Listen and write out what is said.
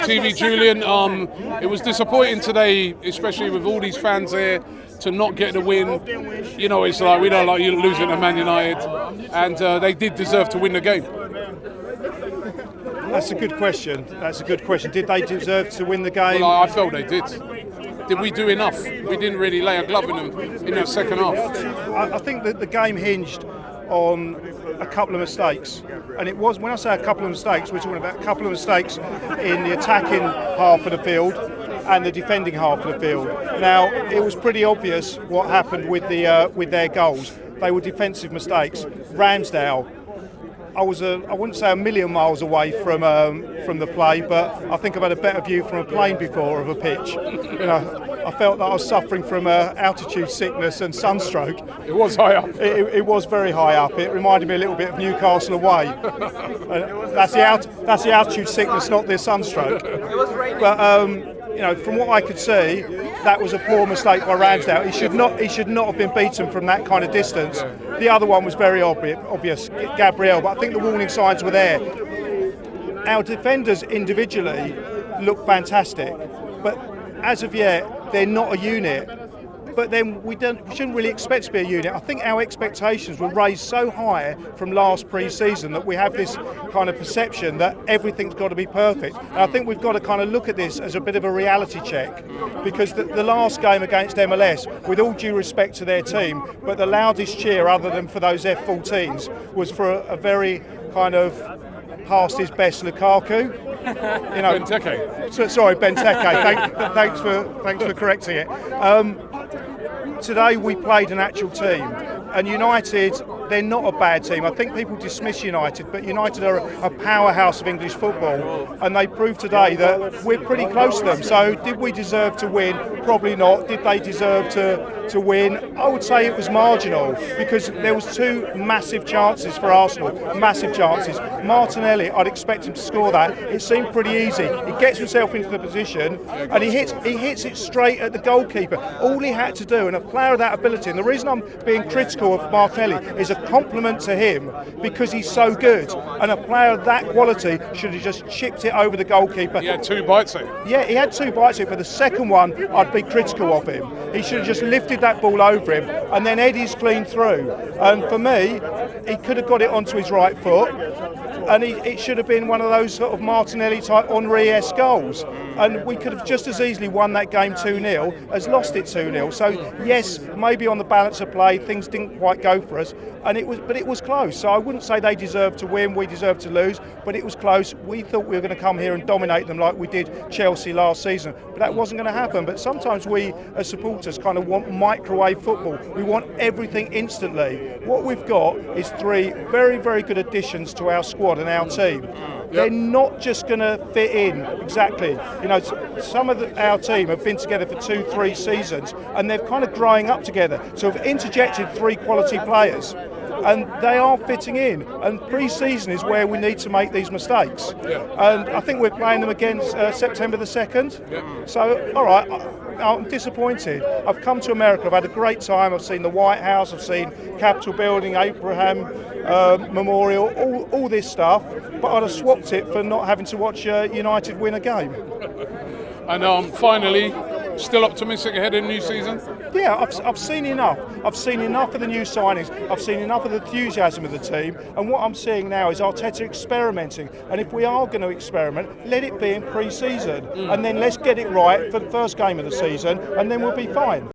AFTV, Julian. It was disappointing today, especially with all these fans there, to not get the win. You know, it's like we don't like you losing to Man United, and they did deserve to win the game. That's a good question. Did they deserve to win the game? Well, I felt they did. Did we do enough? We didn't really lay a glove in them in that second half. I think that the game hinged on a couple of mistakes, and it was, when I say a couple of mistakes, we're talking about a couple of mistakes in the attacking half of the field and the defending half of the field. Now, it was pretty obvious what happened with their goals. They were defensive mistakes. Ramsdale, I wouldn't say a million miles away from the play, but I think I've had a better view from a plane before of a pitch. You know, I felt that I was suffering from altitude sickness and sunstroke. It was high up. It was very high up. It reminded me a little bit of Newcastle away. That's the altitude sickness, not the sunstroke. But you know, from what I could see, that was a poor mistake by Ramsdale. He should not have been beaten from that kind of distance. The other one was very obvious, Gabriel, but I think the warning signs were there. Our defenders individually look fantastic, but as of yet, they're not a unit. But then we shouldn't really expect to be a unit. I think our expectations were raised so high from last pre-season that we have this kind of perception that everything's got to be perfect. And I think we've got to kind of look at this as a bit of a reality check, because the last game against MLS, with all due respect to their team, but the loudest cheer other than for those F14s was for a very kind of past his best Lukaku. You know, Benteke. Sorry, Benteke. Thanks for correcting it. Today we played an actual team, and United, they're not a bad team. I think people dismiss United, but United are a powerhouse of English football, and they proved today that we're pretty close to them. So did we deserve to win? Probably not. Did they deserve to win? I would say it was marginal, because there was two massive chances for Arsenal, massive chances. Martinelli, I'd expect him to score that. It seemed pretty easy. He gets himself into the position and he hits it straight at the goalkeeper. All he had to do, and a player of that ability, and the reason I'm being critical of Martinelli is a compliment to him, because he's so good, and a player of that quality should have just chipped it over the goalkeeper. He had 2 bites at it. Yeah, he had 2 bites at it, but the second one I'd be critical of him. He should have just lifted that ball over him, and then Eddie's clean through. And for me, he could have got it onto his right foot, and it should have been one of those sort of Martinelli type Henry-esque goals, and we could have just as easily won that game 2-0 as lost it 2-0. So yes, maybe on the balance of play things didn't quite go for us, but it was close. So I wouldn't say they deserved to win, we deserved to lose, but it was close. We thought we were going to come here and dominate them like we did Chelsea last season, but that wasn't going to happen. But sometimes we as supporters kind of want microwave football. We want everything instantly. What we've got is 3 very, very good additions to our squad and our team. They're not just going to fit in exactly. You know, some of our team have been together for 2-3 seasons, and they're kind of growing up together. So we've interjected 3 quality players, and they are fitting in. And pre-season is where we need to make these mistakes. And I think we're playing them against September the 2nd. So, all right, I'm disappointed. I've come to America, I've had a great time. I've seen the White House, I've seen Capitol Building, Abraham Memorial, all this stuff, but I'd have swapped it for not having to watch United win a game. And finally, still optimistic ahead of the new season? Yeah, I've seen enough. I've seen enough of the new signings. I've seen enough of the enthusiasm of the team. And what I'm seeing now is Arteta experimenting. And if we are going to experiment, let it be in pre-season. And then let's get it right for the first game of the season, and then we'll be fine.